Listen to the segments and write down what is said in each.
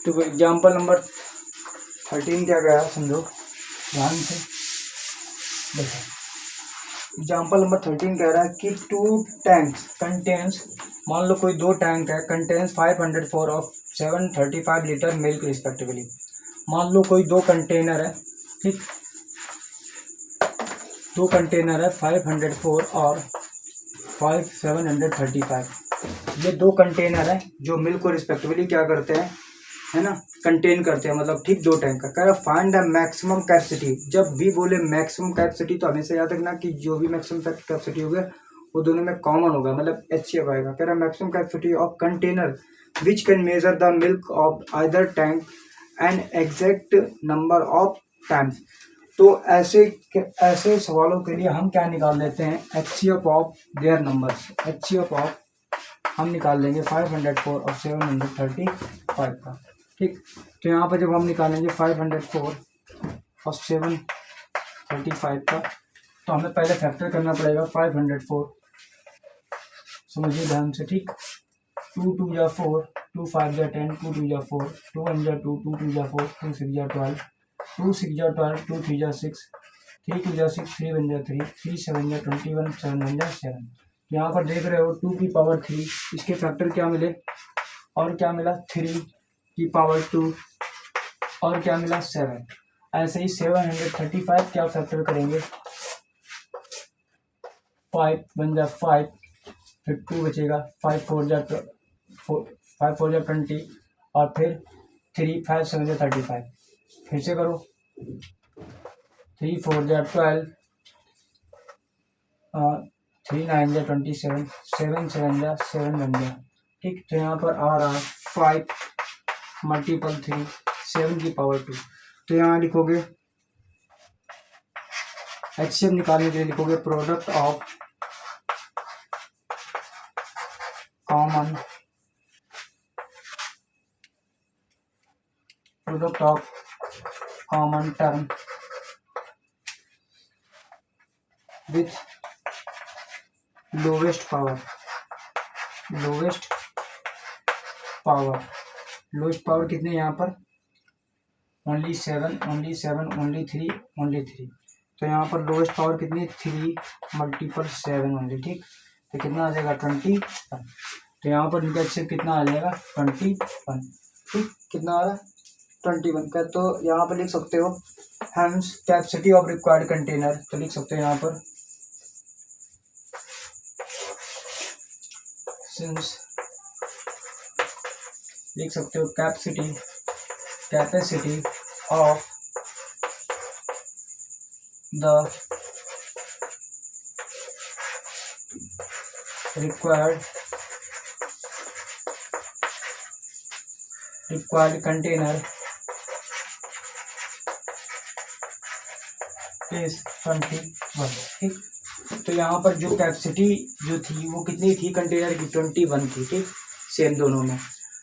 तो example number 13 क्या गया समझो ध्यान से देखो। एग्जाम्पल नंबर 13 कह रहा है कि 2 टैंक्स कंटेन्स, मान लो कोई 2 टैंक है, contains 504 of 735 litre milk respectively. मान लो कोई 2 कंटेनर है, ठीक, 2 कंटेनर है 504 और 735। ये 2 कंटेनर है जो मिल्क को रिस्पेक्टिवली क्या करते हैं, है ना, कंटेन करते हैं, मतलब ठीक 2 टैंक का। कह रहा फाइंड द मैक्सिमम कैपेसिटी। जब भी बोले मैक्सिमम कैपेसिटी तो हमेशा याद रखना कि जो भी मैक्सिमम कैपेसिटी होगा वो दोनों में कॉमन होगा, मतलब HCF आएगा। कह रहा maximum capacity of container which can measure the milk of either tank and exact number of times. तो ऐसे सवालों के लिए हम क्या निकाल लेते हैं, HCF of their numbers. HCF of हम निकाल लेंगे 504 और 735 का, ठीक। तो यहाँ पर जब हम निकालेंगे 504 और 735 का, तो हमें पहले फैक्टर करना पड़ेगा 504, समझिए ध्यान से, ठीक। 2 2 जा 4, 2 5 जा 10, 2 2 जा 4, 2 1 जा 2, 2 2 जा 4, 2 6 जा 12, 2 6 जा 12, 2 3 जा 6, 3 2 जा 6, 3 1 जा 3, 3 7 जा 21, 7 1 जा 7। यहाँ पर देख रहे हो 2 की पावर 3, इसके फैक्टर क्या मिले और क्या मिला, 3 की पावर 2 और क्या मिला 7। ऐसे ही 735 क्या फैक्टर करेंगे, 5 1 जा 5, फिर 2 बचेगा, 5 4 जा 20 और फिर 3 5 7 जा 35। फिर से करो, 3 4 जा 12, 3 9 जा 27, 7 7 जा 7 बन गया, ठीक। तो यहाँ पर आ रहा 5 मल्टीपल 3, 7 की पावर 2। तो यहाँ लिखोगे HCF निकालने के लिए लिखोगे product of common term with lowest power कितने यहाँ पर, ओनली 7, ओनली 7, ओनली 3, ओनली 3। तो यहाँ पर लोवेस्ट पावर कितनी, 3 मल्टीपल 7 ओनली, ठीक। तो कितना आ जाएगा 21। तो यहाँ पर इनका HCF कितना आ जाएगा 21, ठीक। कितना आ रहा है 21 का। तो यहाँ पर लिख सकते हो hence capacity of required container, तो लिख सकते हो यहाँ पर सिंस, लिख सकते हो capacity of the required container is 21, ठीक। तो यहाँ पर जो कैपेसिटी जो थी वो कितनी थी कंटेनर की, 21 थी, ठीक, सेम दोनों में।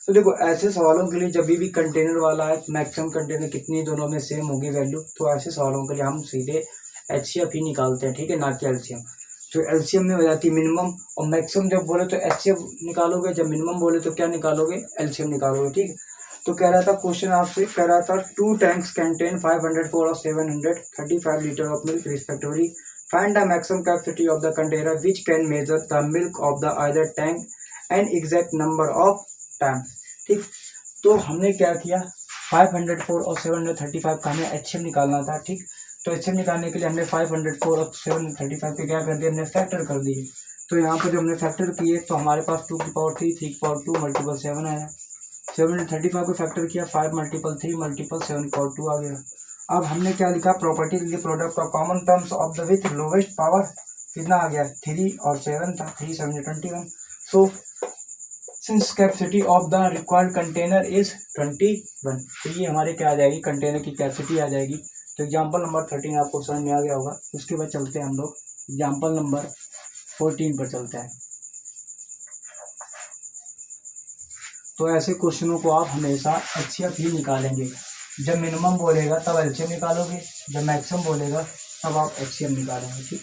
तो देखो ऐसे सवालों के लिए जब भी कंटेनर वाला है, मैक्सिमम कंटेनर कितनी दोनों में सेम होगी वैल्यू, तो ऐसे सवालों के लिए हम सीधे HCF ही निकालते हैं, ठीक है, ना कि LCM। तो LCM में हो जाती है मिनिमम, और मैक्सिमम जब बोले तो HCF निकालोगे, जब मिनिमम बोले तो क्या निकालोगे, LCM निकालोगे, ठीक। तो कह रहा था क्वेश्चन आपसे, कह रहा था 2 टैंक्स कंटेन 504 और 735 litre of milk respectively. Find the maximum capacity of the container which can measure the milk of the either tank and exact number of times, ठीक। तो हमने क्या किया, 504 और 735 का हमें HCF निकालना था, ठीक। तो HCF निकालने के लिए हमने 504 और 735 के क्या कर दिया, हमने फैक्टर कर दिए। तो यहाँ पर जब हमने फैक्टर किए तो हमारे पास 2 की पावर 3, 3 की पावर 2 मल्टीपल 7 आया। 735 को फैक्टर किया, 5 मल्टीपल 3 मल्टीपल 7 की पावर 2 आ गया। अब हमने क्या लिखा, प्रॉपर्टी के लिए product of common terms of the with lowest power कितना आ गया, 3 और 7 था, 3 7 21। So since capacity of the required container is 21, तो ये हमारे क्या आ जाएगी, कंटेनर की कैपेसिटी आ जाएगी। तो एग्जाम्पल नंबर 13 आपको समझ में आ गया होगा। उसके बाद चलते हैं हम लोग एग्जाम्पल नंबर 14 पर चलते हैं। तो ऐसे क्वेश्चनों को आप हमेशा HCF ही निकालेंगे। जब मिनिमम बोलेगा तब LCM निकालोगे, जब मैक्सिमम बोलेगा तब आप HCF निकालेंगे, ठीक।